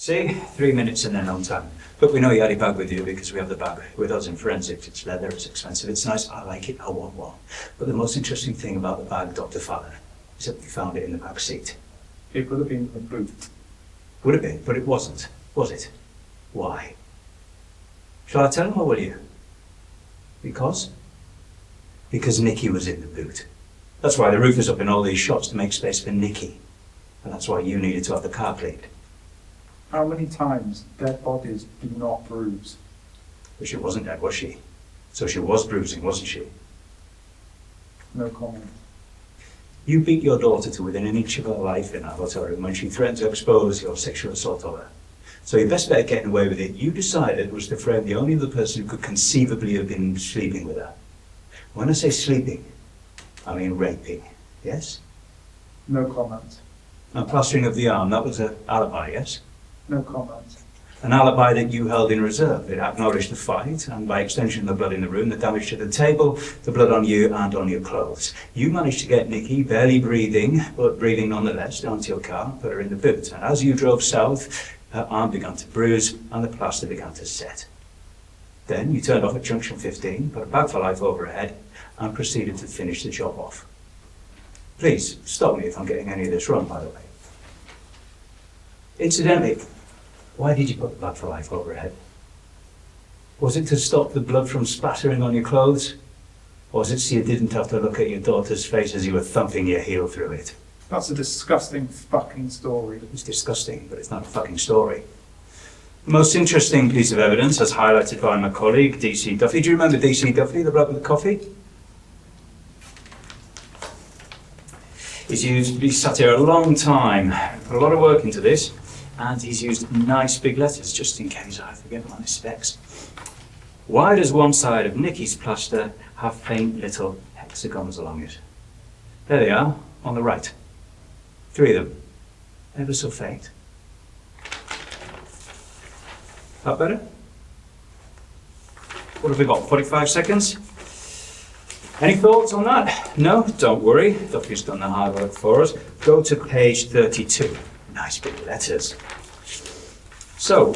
See? 3 minutes and then on time. But we know you had your bag with you because we have the bag with us in forensics. It's leather, it's expensive, it's nice, I like it, I want one. But the most interesting thing about the bag, Dr. Fallon, is that we found it in the back seat. It would have been a boot. Would have been, but it wasn't, was it? Why? Shall I tell him or will you? Because? Because Nicky was in the boot. That's why the roof is up in all these shots, to make space for Nicky. And that's why you needed to have the car cleaned. How many times dead bodies do not bruise? But she wasn't dead, was she? So she was bruising, wasn't she? No comment. You beat your daughter to within an inch of her life in that hotel room when she threatened to expose your sexual assault of her. So your best bet at getting away with it, you decided, was to frame the only other person who could conceivably have been sleeping with her. When I say sleeping, I mean raping, yes? No comment. And plastering of the arm, that was an alibi, yes? No comment. An alibi that you held in reserve. It acknowledged the fight, and by extension the blood in the room, the damage to the table, the blood on you and on your clothes. You managed to get Nicky, barely breathing, but breathing nonetheless, down to your car, put her in the boot. And as you drove south, her arm began to bruise and the plaster began to set. Then you turned off at junction 15, put a bag for life over her head, and proceeded to finish the job off. Please, stop me if I'm getting any of this wrong, by the way. Incidentally, why did you put the bag for life over her head? Was it to stop the blood from splattering on your clothes? Or was it so you didn't have to look at your daughter's face as you were thumping your heel through it? That's a disgusting fucking story. It's disgusting, but it's not a fucking story. The most interesting piece of evidence, as highlighted by my colleague, DC Duffy. Do you remember DC Duffy, the bloke with the coffee? He's sat here a long time, put a lot of work into this, and he's used nice big letters just in case I forget my specs. Why does one side of Nicky's plaster have faint little hexagons along it? There they are, on the right. 3 of them, ever so faint. That better? What have we got, 45 seconds? Any thoughts on that? No? Don't worry, Duffy's done the hard work for us. Go to page 32. Nice big letters. So,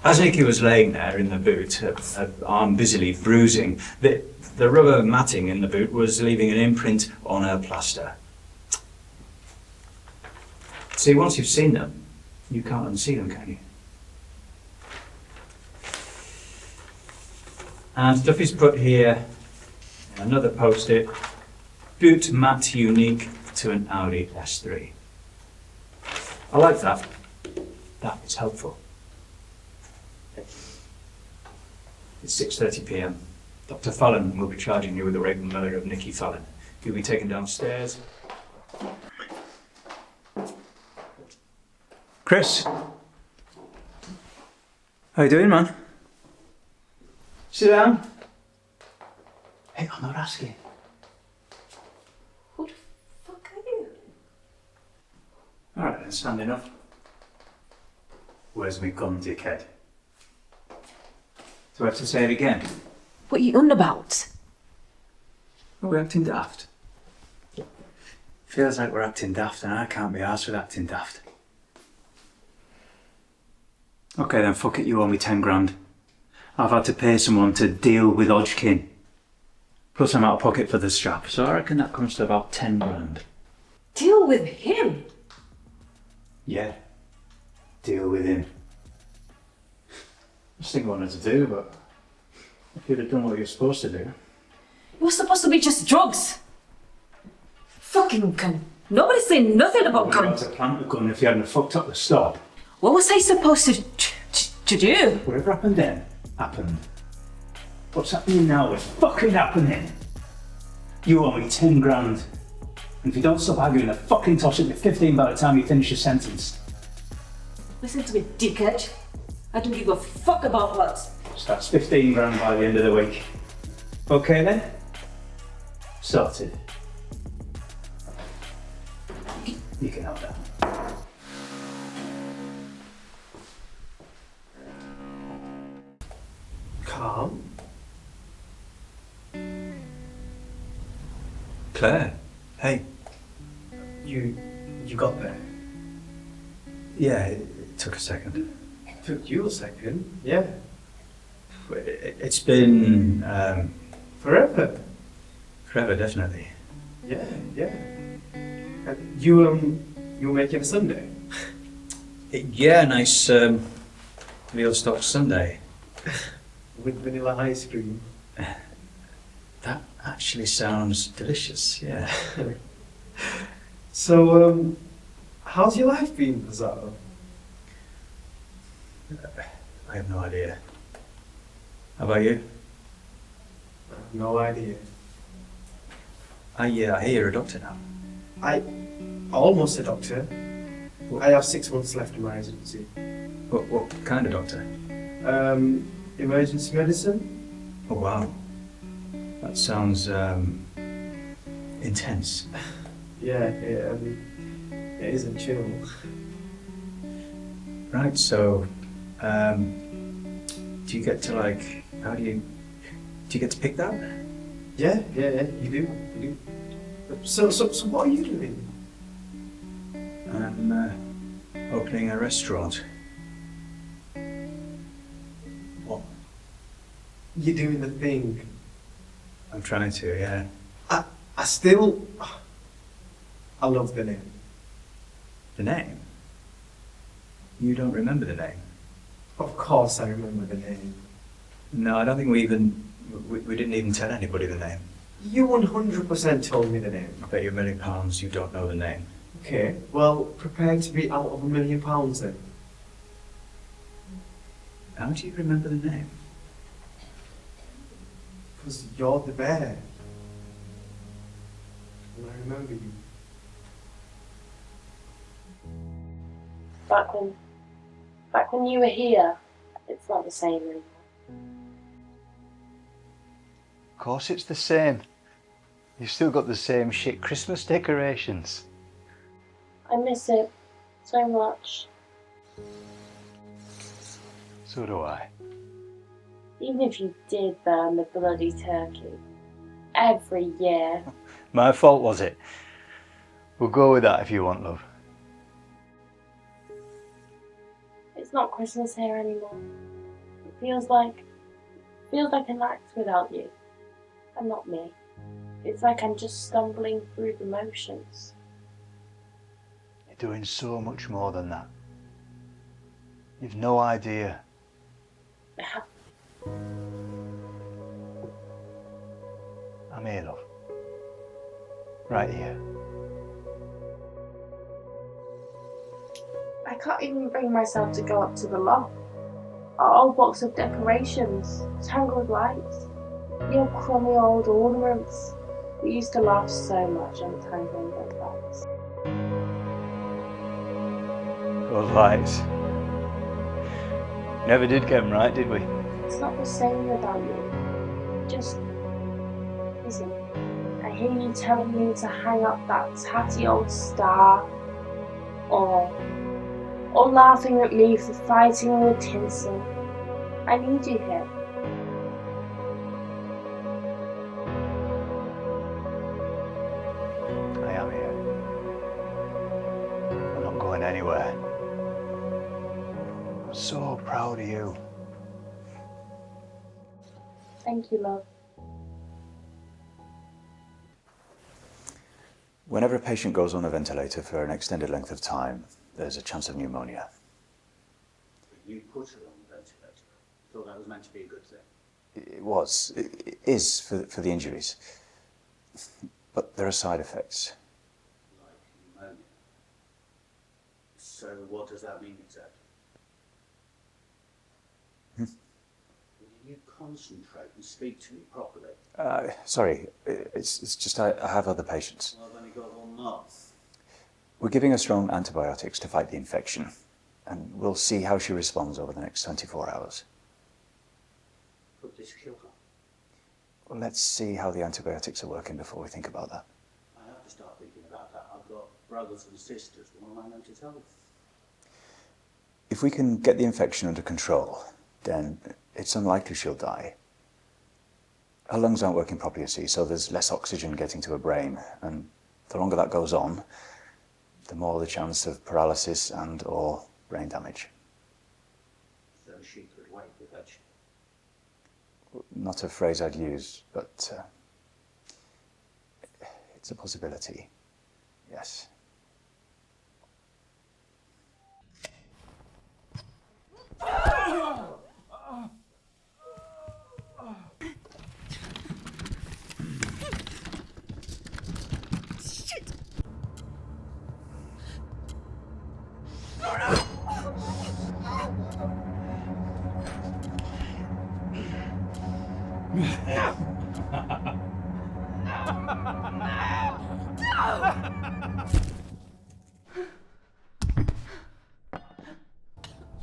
as Nicky was laying there in the boot, her arm busily bruising, the rubber matting in the boot was leaving an imprint on her plaster. See, once you've seen them, you can't unsee them, can you? And Duffy's put here another post-it, boot mat unique to an Audi S3. I like that. That is helpful. It's 6:30 p.m. Dr. Fallon will be charging you with the rape and murder of Nicky Fallon. You'll be taken downstairs. Chris? How you doing, man? Sit down. Hey, I'm not asking. Who the fuck are you? All right, then, standing up. Where's me gun, dickhead? Do I have to say it again? What are you on about? Are we acting daft? Feels like we're acting daft and I can't be arsed with acting daft. Okay then, fuck it, you owe me 10 grand. I've had to pay someone to deal with Hodgkin. Plus I'm out of pocket for the strap, so I reckon that comes to about 10 grand. Deal with him? Yeah, deal with him. Just think I wanted to do, but if you'd have done what you're supposed to do. It was supposed to be just drugs. Fucking gun. Nobody's saying nothing about I would have guns. had to plant the gun if you hadn't fucked up the stop. What was I supposed to do? Whatever happened then, happened. What's happening now is fucking happening. You owe me 10 grand. And if you don't stop arguing, I'll fucking toss it with 15 by the time you finish your sentence. Listen to me, dickhead. I don't give a fuck about what. So that's 15 grand by the end of the week. Okay then? Sorted. You can have that. Calm. Claire, hey. You got there. Yeah, Took a second. Took you a second, yeah. It's been Forever. forever, definitely. Yeah, yeah. And you were making a sundae? Yeah, nice veal stock sundae. With vanilla ice cream. That actually sounds delicious, yeah. So, how's your life been, Pizarro? I have no idea. How about you? I have no idea. I hear you're a doctor now. Almost a doctor. I have 6 months left in my residency. What kind of doctor? Emergency medicine? Oh, wow. That sounds intense. Yeah, it isn't chill. Right, so do you get to do you get to pick that? Yeah, you do. So what are you doing? I'm opening a restaurant. What? You're doing the thing. I'm trying to, yeah. I love the name. The name? You don't remember the name? Of course I remember the name. No, I don't think we didn't even tell anybody the name. You 100% told me the name. I bet you £1 million you don't know the name. Okay, well, prepare to be out of £1 million then. How do you remember the name? Because you're the bear. And I remember you. Back when you were here, it's not the same anymore. Of course it's the same. You've still got the same shit Christmas decorations. I miss it so much. So do I. Even if you did burn the bloody turkey every year. My fault, was it? We'll go with that if you want, love. It's not Christmas here anymore. It feels like an act without you, and not me. It's like I'm just stumbling through the motions. You're doing so much more than that. You've no idea. I'm here, love. Right here. I can't even bring myself to go up to the loft. Our old box of decorations, tangled lights, your crummy old ornaments. We used to laugh so much untangling those lights. Those lights. Never did get them right, did we? It's not the same without you. Just isn't. I hear you telling me to hang up that tatty old star, or laughing at me for fighting with tinsel. I need you here. I am here. I'm not going anywhere. I'm so proud of you. Thank you, love. Whenever a patient goes on a ventilator for an extended length of time, there's a chance of pneumonia. You put her on the ventilator. Thought that was meant to be a good thing. It is for the injuries. But there are side effects. Like pneumonia. So what does that mean exactly? Will you concentrate and speak to me properly? Sorry, it's just I have other patients. Well, I've only got one month. We're giving her strong antibiotics to fight the infection, and we'll see how she responds over the next 24 hours. Could this kill her? Well, let's see how the antibiotics are working before we think about that. I have to start thinking about that. I've got brothers and sisters. What am I meant to tell them? If we can get the infection under control, then it's unlikely she'll die. Her lungs aren't working properly, you see, so there's less oxygen getting to her brain, and the longer that goes on, the more the chance of paralysis and or brain damage. So she could wait with that. Not a phrase I'd use, but it's a possibility. Yes.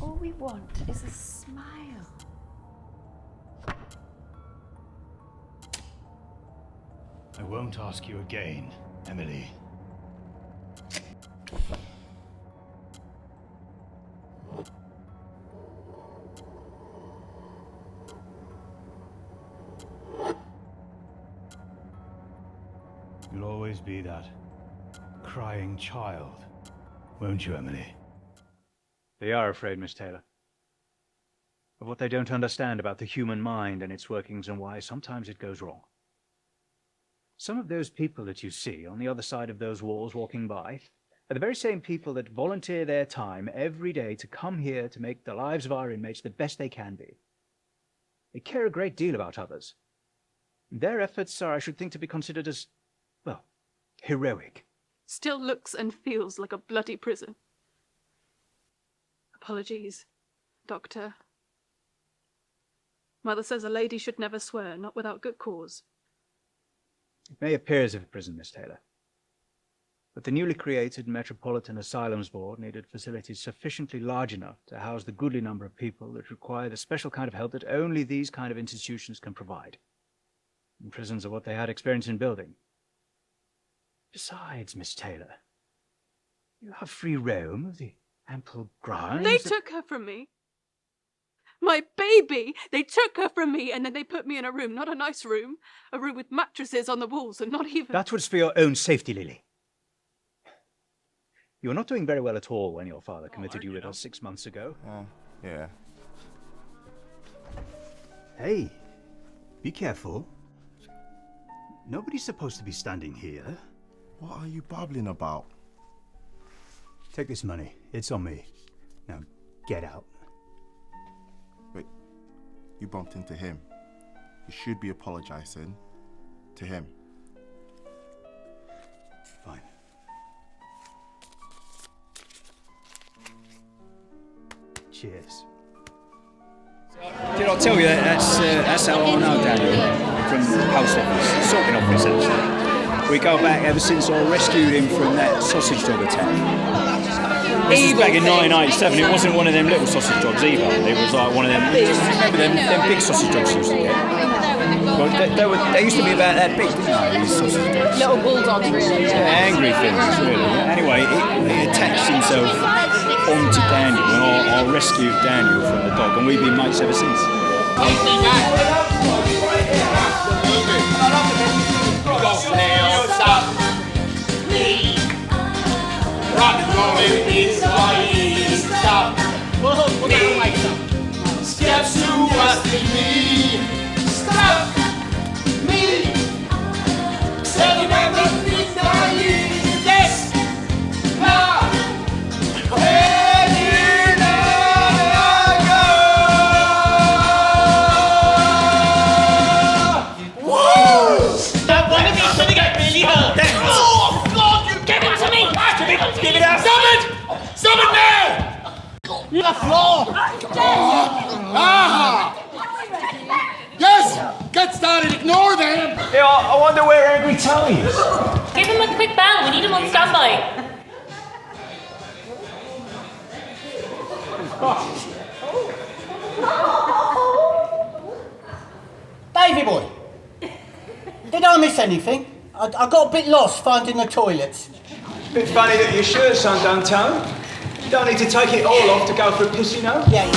All we want is a smile. I won't ask you again, Emily. You'll always be that crying child, won't you, Emily? They are afraid, Miss Taylor, of what they don't understand about the human mind and its workings and why sometimes it goes wrong. Some of those people that you see on the other side of those walls walking by are the very same people that volunteer their time every day to come here to make the lives of our inmates the best they can be. They care a great deal about others. Their efforts are, I should think, to be considered as, well, heroic. Still looks and feels like a bloody prison. Apologies, Doctor. Mother says a lady should never swear, not without good cause. It may appear as if a prison, Miss Taylor, but the newly created Metropolitan Asylums Board needed facilities sufficiently large enough to house the goodly number of people that require the special kind of help that only these kind of institutions can provide. And prisons are what they had experience in building. Besides, Miss Taylor, you have free roam of the ample grounds. They took her from me. My baby! They took her from me and then they put me in a room, not a nice room, a room with mattresses on the walls and not even... That was for your own safety, Lily. You were not doing very well at all when your father committed you with us 6 months ago. Yeah. Hey, be careful. Nobody's supposed to be standing here. What are you babbling about? Take this money. It's on me. Now, get out. Wait, you bumped into him. You should be apologizing to him. Fine. Cheers. Did I tell you that's how I know Daniel from the post office, sorting office actually. We go back ever since I rescued him from that sausage dog attack. This was back in 1987. It wasn't one of them little sausage dogs either. It was like one of them. Remember them big sausage dogs you used to get? Well, they used to be about that big, didn't they? These sausage dogs. Little bulldogs, really. Yeah, angry things, really. Anyway, he attached himself onto Daniel, and I rescued Daniel from the dog, and we've been mates ever since. Steps towards me. Stop me. Tell me everything I need. Yes. Now. Give it out! Stop it! Stop it now! The floor! Aha! Yes! Get started, ignore them! Yeah, I wonder where Angry Tony is. Give him a quick bell, we need him on standby. Davy boy, did I miss anything? I got a bit lost finding the toilets. Bit funny that your shirt's undone, Tone. You don't need to take it all off to go for a piss, you know? Yeah.